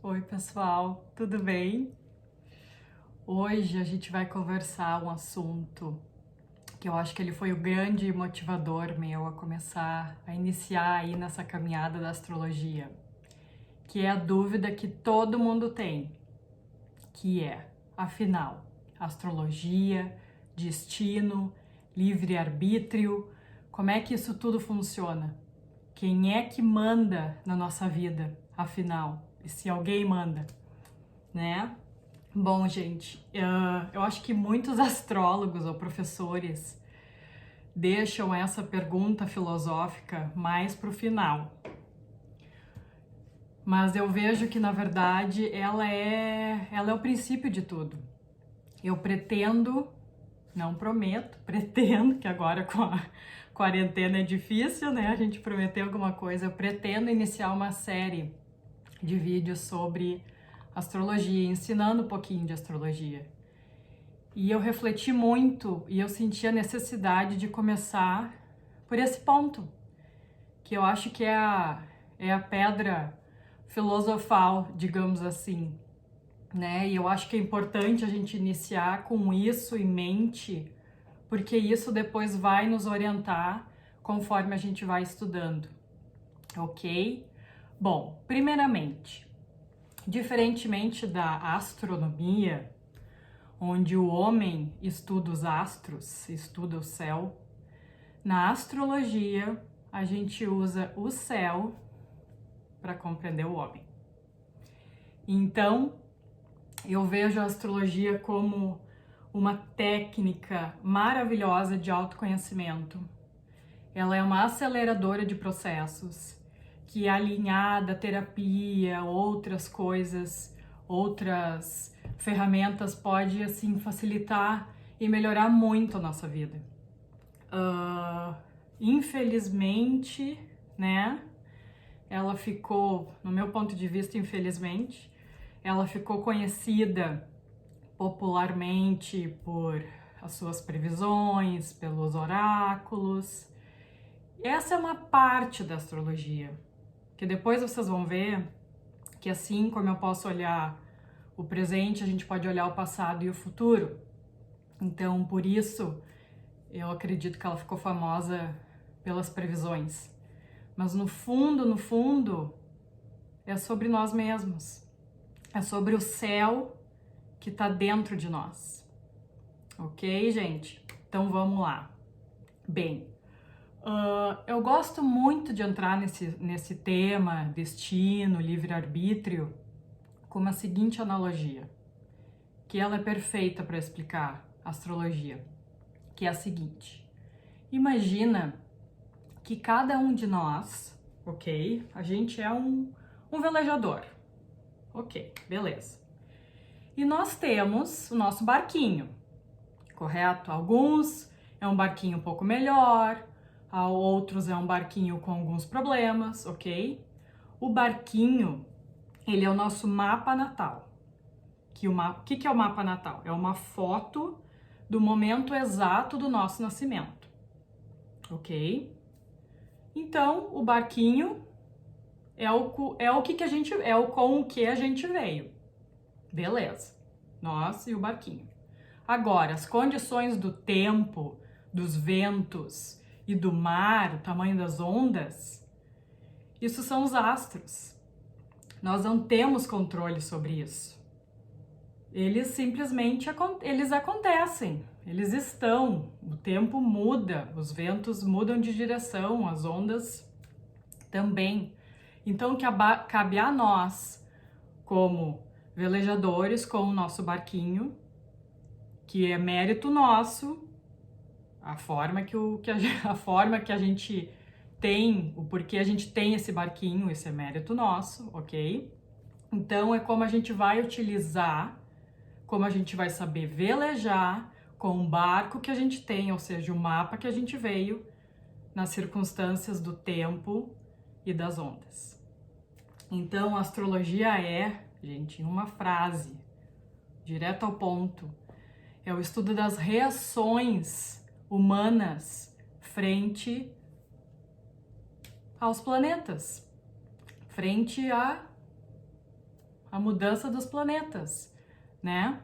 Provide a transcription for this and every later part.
Oi, pessoal, tudo bem? Hoje a gente vai conversar um assunto que eu acho que ele foi o grande motivador meu a começar a iniciar aí nessa caminhada da astrologia, que é a dúvida que todo mundo tem, que é, afinal, astrologia, destino, livre-arbítrio, como é que isso tudo funciona? Quem é que manda na nossa vida, afinal? E se alguém manda, né? Bom, gente, eu acho que muitos astrólogos ou professores deixam essa pergunta filosófica mais para o final. Mas eu vejo que, na verdade, ela é o princípio de tudo. Eu pretendo, não prometo, pretendo, que agora com a quarentena é difícil, né? A gente prometer alguma coisa. Eu pretendo iniciar uma série de vídeos sobre astrologia, ensinando um pouquinho de astrologia. E eu refleti muito e eu senti a necessidade de começar por esse ponto, que eu acho que é a pedra filosofal, digamos assim, né? E eu acho que é importante a gente iniciar com isso em mente, porque isso depois vai nos orientar conforme a gente vai estudando, ok? Bom, primeiramente, diferentemente da astronomia, onde o homem estuda os astros, estuda o céu, na astrologia a gente usa o céu para compreender o homem. Então, eu vejo a astrologia como uma técnica maravilhosa de autoconhecimento. Ela é uma aceleradora de processos que, alinhada à terapia, outras coisas, outras ferramentas, pode assim facilitar e melhorar muito a nossa vida. Infelizmente, né? Ela ficou, no meu ponto de vista, infelizmente, ela ficou conhecida popularmente por as suas previsões, pelos oráculos. Essa é uma parte da astrologia, que depois vocês vão ver que assim como eu posso olhar o presente, a gente pode olhar o passado e o futuro. Então, por isso, eu acredito que ela ficou famosa pelas previsões. Mas no fundo, é sobre nós mesmos. É sobre o céu que está dentro de nós. Ok, gente? Então vamos lá. Bem, eu gosto muito de entrar nesse tema, destino, livre-arbítrio, com uma seguinte analogia, que ela é perfeita para explicar a astrologia, que é a seguinte. Imagina que cada um de nós, ok? A gente é um velejador. Ok, beleza. E nós temos o nosso barquinho, correto? Alguns é um barquinho um pouco melhor, outros é um barquinho com alguns problemas, ok? O barquinho, ele é o nosso mapa natal. O que é o mapa natal? É uma foto do momento exato do nosso nascimento, ok? Então, o barquinho é o que a gente é o com o que a gente veio. Beleza. Nós e o barquinho. Agora, as condições do tempo, dos ventos e do mar, o tamanho das ondas, isso são os astros. Nós não temos controle sobre isso. Eles simplesmente eles acontecem, eles estão, o tempo muda, os ventos mudam de direção, as ondas também. Então, cabe a nós, como velejadores com o nosso barquinho, que é mérito nosso, a forma que a gente tem, o porquê a gente tem esse barquinho, esse é mérito nosso, ok? Então, é como a gente vai utilizar, como a gente vai saber velejar com o barco que a gente tem, ou seja, o mapa que a gente veio nas circunstâncias do tempo e das ondas. Então, a astrologia é, gente, em uma frase, direto ao ponto, é o estudo das reações humanas frente aos planetas, frente a mudança dos planetas, né?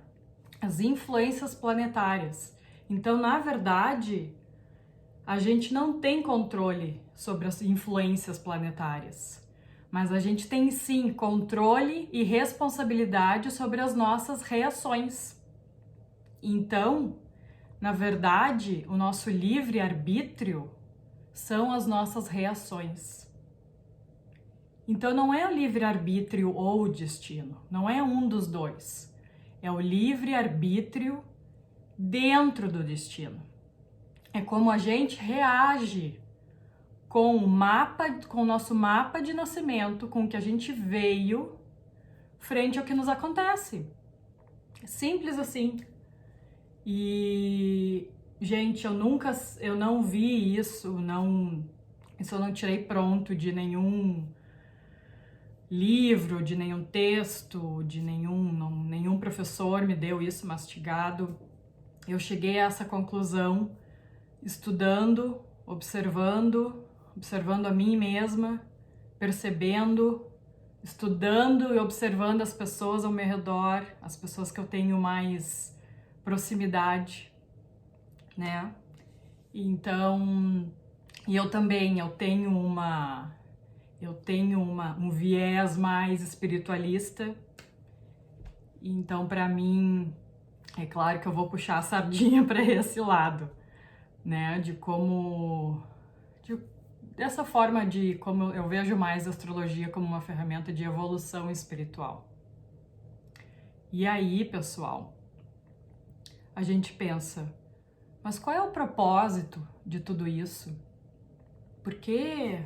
As influências planetárias. Então, na verdade, a gente não tem controle sobre as influências planetárias, mas a gente tem sim controle e responsabilidade sobre as nossas reações. Então, na verdade, o nosso livre-arbítrio são as nossas reações. Então, não é o livre-arbítrio ou o destino, não é um dos dois. É o livre-arbítrio dentro do destino. É como a gente reage com o nosso mapa de nascimento, com o que a gente veio, frente ao que nos acontece. Simples assim. E, gente, eu não vi isso eu não tirei pronto de nenhum livro, de nenhum texto, de nenhum professor me deu isso mastigado. Eu cheguei a essa conclusão estudando, observando a mim mesma, percebendo, estudando e observando as pessoas ao meu redor, as pessoas que eu tenho mais proximidade, né? Então, e eu também, eu tenho um viés mais espiritualista. Então, para mim, é claro que eu vou puxar a sardinha para esse lado, né? Dessa forma de como eu vejo mais a astrologia como uma ferramenta de evolução espiritual. E aí, pessoal, a gente pensa, mas qual é o propósito de tudo isso? Por que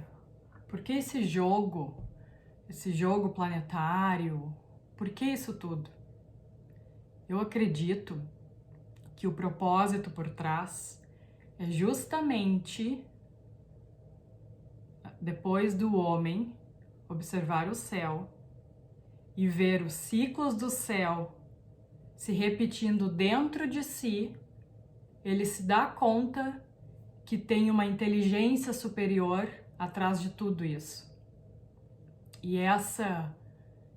esse jogo planetário? Por que isso tudo? Eu acredito que o propósito por trás é justamente depois do homem observar o céu e ver os ciclos do céu se repetindo dentro de si, ele se dá conta que tem uma inteligência superior atrás de tudo isso. E essa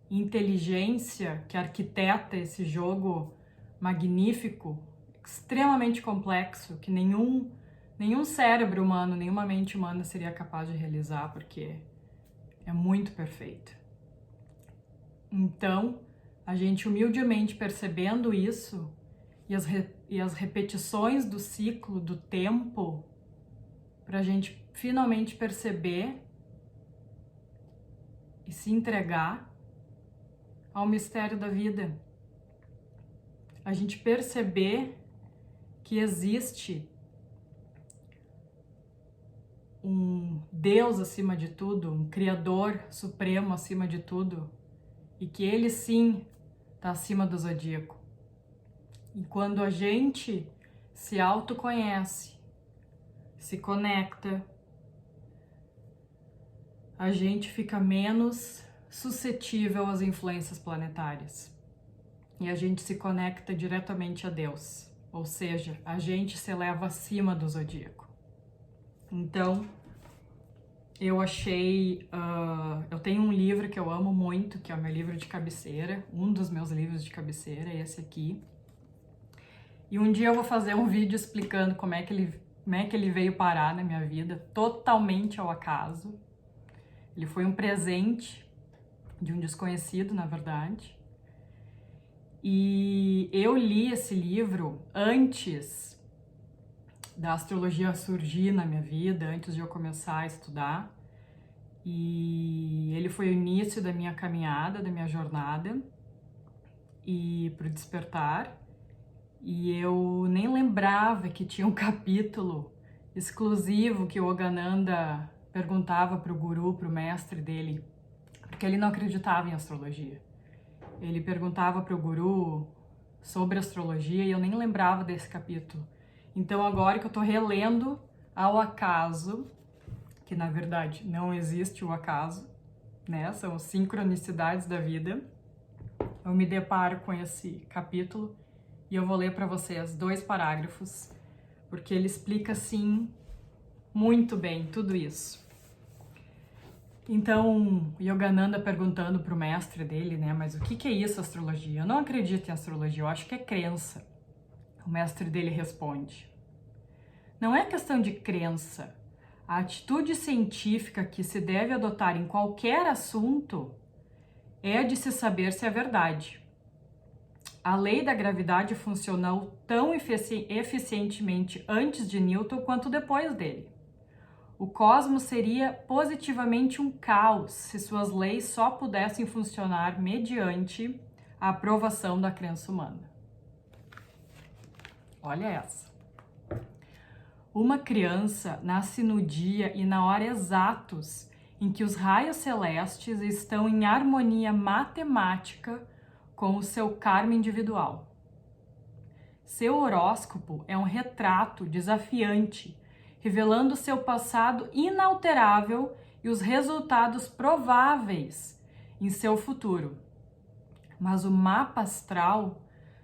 inteligência que arquiteta esse jogo magnífico, extremamente complexo, que nenhum cérebro humano, nenhuma mente humana seria capaz de realizar, porque é muito perfeito. Então, a gente humildemente percebendo isso e as repetições do ciclo, do tempo, para a gente finalmente perceber e se entregar ao mistério da vida. A gente perceber que existe um Deus acima de tudo, um Criador supremo acima de tudo, e que Ele sim está acima do zodíaco. E quando a gente se autoconhece, se conecta, a gente fica menos suscetível às influências planetárias. E a gente se conecta diretamente a Deus. Ou seja, a gente se eleva acima do zodíaco. Então, eu tenho um livro que eu amo muito, que é o meu livro de cabeceira, um dos meus livros de cabeceira, é esse aqui. E um dia eu vou fazer um vídeo explicando como é que ele veio parar na minha vida, totalmente ao acaso. Ele foi um presente de um desconhecido, na verdade. E eu li esse livro antes da astrologia surgir na minha vida, antes de eu começar a estudar. E ele foi o início da minha caminhada, da minha jornada e pro despertar. E eu nem lembrava que tinha um capítulo exclusivo que o Yogananda perguntava pro guru, pro mestre dele, porque ele não acreditava em astrologia. Ele perguntava pro guru sobre astrologia e eu nem lembrava desse capítulo. Então agora que eu tô relendo ao acaso, que na verdade não existe o acaso, né? São sincronicidades da vida. Eu me deparo com esse capítulo e eu vou ler para vocês 2 parágrafos, porque ele explica assim muito bem tudo isso. Então, Yogananda perguntando para o mestre dele, né, mas o que é isso, astrologia? Eu não acredito em astrologia, eu acho que é crença. O mestre dele responde: não é questão de crença. A atitude científica que se deve adotar em qualquer assunto é a de se saber se é verdade. A lei da gravidade funcionou tão eficientemente antes de Newton quanto depois dele. O cosmos seria positivamente um caos se suas leis só pudessem funcionar mediante a aprovação da crença humana. Olha essa. Uma criança nasce no dia e na hora exatos em que os raios celestes estão em harmonia matemática com o seu karma individual. Seu horóscopo é um retrato desafiante, revelando seu passado inalterável e os resultados prováveis em seu futuro. Mas o mapa astral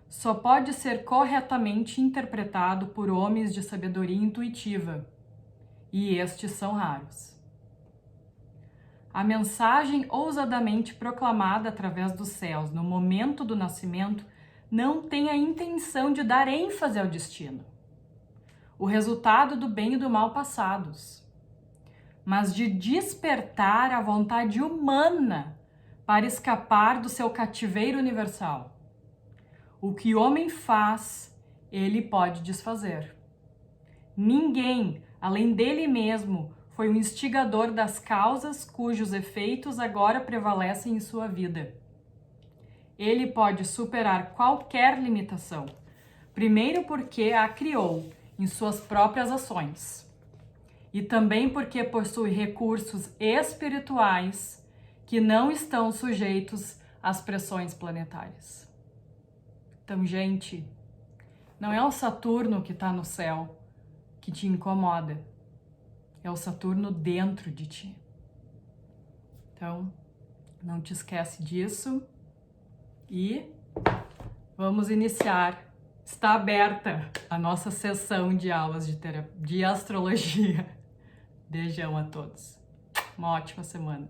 só pode ser corretamente interpretado por homens de sabedoria intuitiva, e estes são raros. A mensagem ousadamente proclamada através dos céus no momento do nascimento não tem a intenção de dar ênfase ao destino, o resultado do bem e do mal passados, mas de despertar a vontade humana para escapar do seu cativeiro universal. O que o homem faz, ele pode desfazer. Ninguém, além dele mesmo, foi o instigador das causas cujos efeitos agora prevalecem em sua vida. Ele pode superar qualquer limitação, primeiro porque a criou em suas próprias ações, e também porque possui recursos espirituais que não estão sujeitos às pressões planetárias. Então, gente, não é o Saturno que está no céu que te incomoda, é o Saturno dentro de ti. Então, não te esquece disso e vamos iniciar. Está aberta a nossa sessão de aulas de astrologia. Beijão a todos. Uma ótima semana.